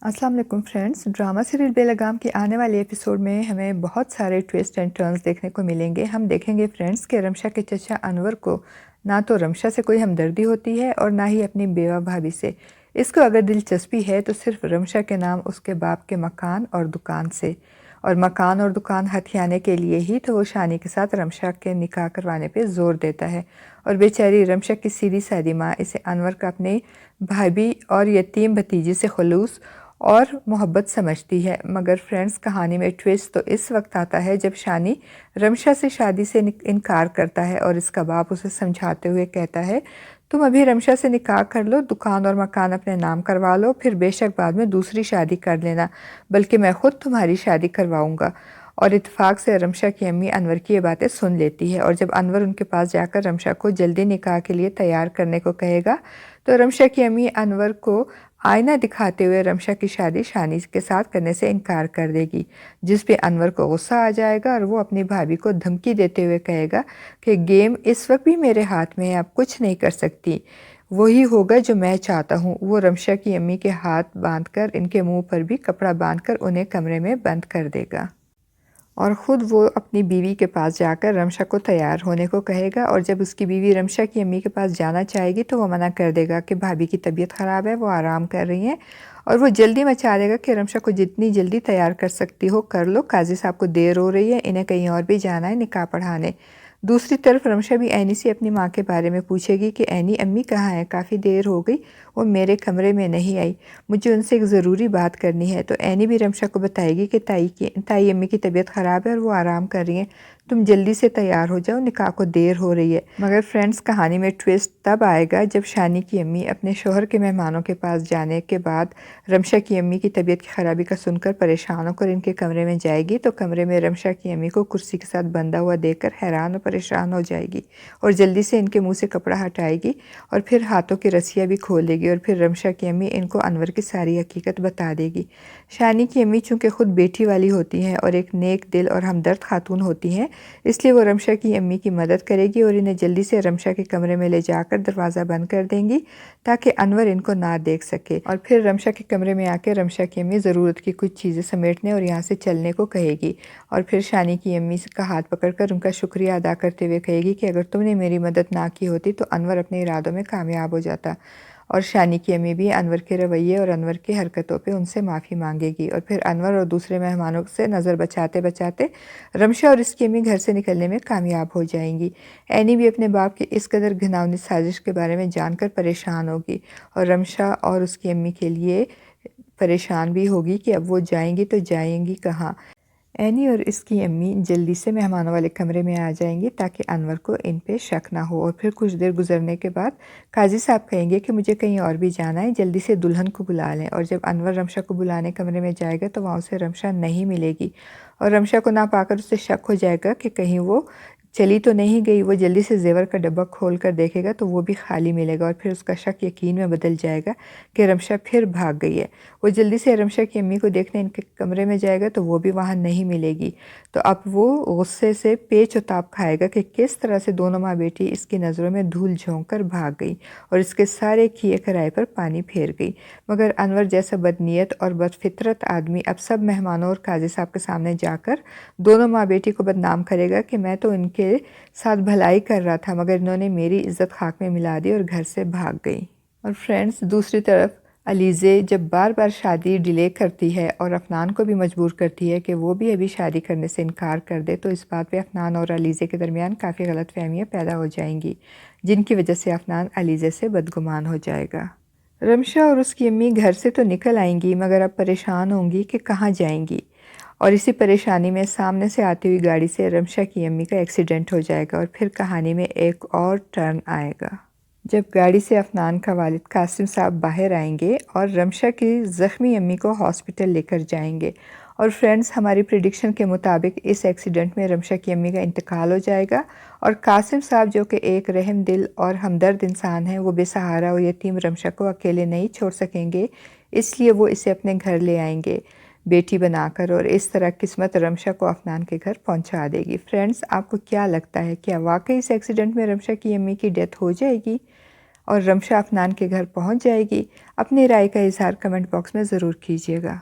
अस्सलाम वालेकुम friends. Drama serial बेलगाम के आने वाले एपिसोड में हमें बहुत सारे ट्विस्ट एंड टर्न्स देखने को मिलेंगे। हम देखेंगे फ्रेंड्स कि रमशा के चचा अनवर को ना तो रमशा से कोई हमदर्दी होती है और ना ही अपनी बेवा भाभी से। इसको अगर दिलचस्पी है तो सिर्फ रमशा के नाम उसके बाप के मकान और दुकान से, और मकान और दुकान हथियाने के लिए ही तो वो शानी के साथ रमशा के निकाह करवाने पे ज़ोर देता है। और बेचारी रमशा की सीधी सादी माँ इसे अनवर का अपने भाभी और यतीम भतीजे से खलूस और मोहब्बत समझती है। मगर फ्रेंड्स, कहानी में ट्विस्ट तो इस वक्त आता है जब शानी रमशा से शादी से इनकार करता है और इसका बाप उसे समझाते हुए कहता है, तुम अभी रमशा से निकाह कर लो, दुकान और मकान अपने नाम करवा लो, फिर बेशक बाद में दूसरी शादी कर लेना, बल्कि मैं खुद तुम्हारी शादी करवाऊंगा। और इत्तेफाक से रमशा की अम्मी अनवर की ये बातें सुन लेती है, और जब अनवर उनके पास जाकर रमशा को जल्दी निकाह के लिए तैयार करने को कहेगा तो रमशा की अम्मी अनवर को आईना दिखाते हुए रमशा की शादी शानी के साथ करने से इनकार कर देगी, जिस पे अनवर को गुस्सा आ जाएगा और वो अपनी भाभी को धमकी देते हुए कहेगा कि गेम इस वक्त भी मेरे हाथ में है, आप कुछ नहीं कर सकती, वही होगा जो मैं चाहता हूँ। वो रमशा की अम्मी के हाथ बांधकर इनके मुंह पर भी कपड़ा बांधकर उन्हें कमरे में बंद कर देगा और ख़ुद वो अपनी बीवी के पास जाकर रमशा को तैयार होने को कहेगा। और जब उसकी बीवी रमशा की अम्मी के पास जाना चाहेगी तो वो मना कर देगा कि भाभी की तबीयत ख़राब है, वो आराम कर रही हैं, और वो जल्दी मचा देगा कि रमशा को जितनी जल्दी तैयार कर सकती हो कर लो, काजी साहब को देर हो रही है, इन्हें कहीं और भी जाना है निकाह पढ़ाने। दूसरी तरफ रमशा भी ऐनी से अपनी माँ के बारे में पूछेगी कि ऐनी अम्मी कहाँ है, काफ़ी देर हो गई, वो मेरे कमरे में नहीं आई, मुझे उनसे एक ज़रूरी बात करनी है। तो ऐनी भी रमशा को बताएगी कि ताई अम्मी की तबीयत ख़राब है और वो आराम कर रही हैं, तुम जल्दी से तैयार हो जाओ, निकाह को देर हो रही है। मगर फ्रेंड्स, कहानी में ट्विस्ट तब आएगा जब शानी की अम्मी अपने शोहर के मेहमानों के पास जाने के बाद रमशा की अम्मी की तबीयत की ख़राबी का सुनकर परेशान होकर इनके कमरे में जाएगी तो कमरे में रमशा की अम्मी को कुर्सी के साथ बंधा हुआ देखकर हैरान और परेशान हो जाएगी और जल्दी से इनके मुंह से कपड़ा हटाएगी और फिर हाथों की रस्सियाँ भी खोल देगी और फिर रमशा की अम्मी इनको अनवर की सारी हकीकत बता देगी। शानी की अम्मी चूँकि ख़ुद बेटी वाली होती हैं और एक नेक दिल और हमदर्द खातून होती हैं, इसलिए वो रमशा की अम्मी की मदद करेगी और इन्हें जल्दी से रमशा के कमरे में ले जाकर दरवाज़ा बंद कर देंगी ताकि अनवर इनको ना देख सके। और फिर रमशा के कमरे में आकर रमशा की अम्मी ज़रूरत की कुछ चीज़ें समेटने और यहाँ से चलने को कहेगी और फिर शानी की अम्मी का हाथ पकड़कर उनका शुक्रिया अदा करते हुए कहेगी कि अगर तुमने मेरी मदद ना की होती तो अनवर अपने इरादों में कामयाब हो जाता। और शानी की अम्मी भी अनवर के रवैये और अनवर की हरकतों पे उनसे माफ़ी मांगेगी और फिर अनवर और दूसरे मेहमानों से नज़र बचाते बचाते रमशा और इसकी अम्मी घर से निकलने में कामयाब हो जाएंगी। ऐनी भी अपने बाप की इस कदर घिनौनी साजिश के बारे में जानकर परेशान होगी और रमशा और उसकी अम्मी के लिए परेशान भी होगी कि अब वो जाएंगी तो जाएंगी कहाँ। ऐनी और इसकी अम्मी जल्दी से मेहमानों वाले कमरे में आ जाएंगी ताकि अनवर को इन पे शक ना हो। और फिर कुछ देर गुजरने के बाद काजी साहब कहेंगे कि मुझे कहीं और भी जाना है, जल्दी से दुल्हन को बुला लें। और जब अनवर रमशा को बुलाने कमरे में जाएगा तो वहाँ उसे रमशा नहीं मिलेगी और रमशा को ना पाकर उसे शक हो जाएगा कि कहीं वो चली तो नहीं गई। वो जल्दी से जेवर का डब्बा खोल कर देखेगा तो वो भी खाली मिलेगा और फिर उसका शक यकीन में बदल जाएगा कि रमशा फिर भाग गई है। वो जल्दी से रमशा की अम्मी को देखने इनके कमरे में जाएगा तो वो भी वहाँ नहीं मिलेगी। तो अब वो गुस्से से पेच उताप खाएगा कि किस तरह से दोनों माँ बेटी इसकी नज़रों में धूल झोंक कर भाग गई और इसके सारे किए कराए पर पानी फेर गई। मगर अनवर जैसा बदनीयत और बदफितरत आदमी अब सब मेहमानों और काजी साहब के सामने जाकर दोनों माँ बेटी को बदनाम करेगा कि मैं तो इनके साथ भलाई कर रहा था मगर इन्होंने मेरी इज्जत खाक में मिला दी और घर से भाग गई। और फ्रेंड्स, दूसरी तरफ अलीज़े जब बार बार शादी डिले करती है और अफनान को भी मजबूर करती है कि वो भी अभी शादी करने से इनकार कर दे, तो इस बात पे अफनान और अलीज़े के दरमियान काफ़ी गलतफहमियाँ पैदा हो जाएंगी जिनकी वजह से अफनान अलीज़े से बदगुमान हो जाएगा। रमशा और उसकी अम्मी घर से तो निकल आएंगी मगर अब परेशान होंगी कि कहाँ जाएंगी और इसी परेशानी में सामने से आती हुई गाड़ी से रमशा की अम्मी का एक्सीडेंट हो जाएगा और फिर कहानी में एक और टर्न आएगा जब गाड़ी से अफनान का वालिद कासिम साहब बाहर आएंगे और रमशा की ज़ख्मी अम्मी को हॉस्पिटल लेकर जाएंगे। और फ्रेंड्स, हमारी प्रेडिक्शन के मुताबिक इस एक्सीडेंट में रमशा की अम्मी का इंतकाल हो जाएगा और कासिम साहब जो कि एक रहम दिल और हमदर्द इंसान हैं, वो बेसहारा और यतीम रमशा को अकेले नहीं छोड़ सकेंगे, इसलिए वो इसे अपने घर ले आएंगे बेटी बनाकर और इस तरह किस्मत रमशा को अफनान के घर पहुंचा देगी। फ्रेंड्स, आपको क्या लगता है, क्या वाकई इस एक्सीडेंट में रमशा की अम्मी की डेथ हो जाएगी? اور رمشا افنان کے گھر پہنچ جائے گی۔ اپنی رائے کا اظہار کمنٹ باکس میں ضرور کیجیے گا۔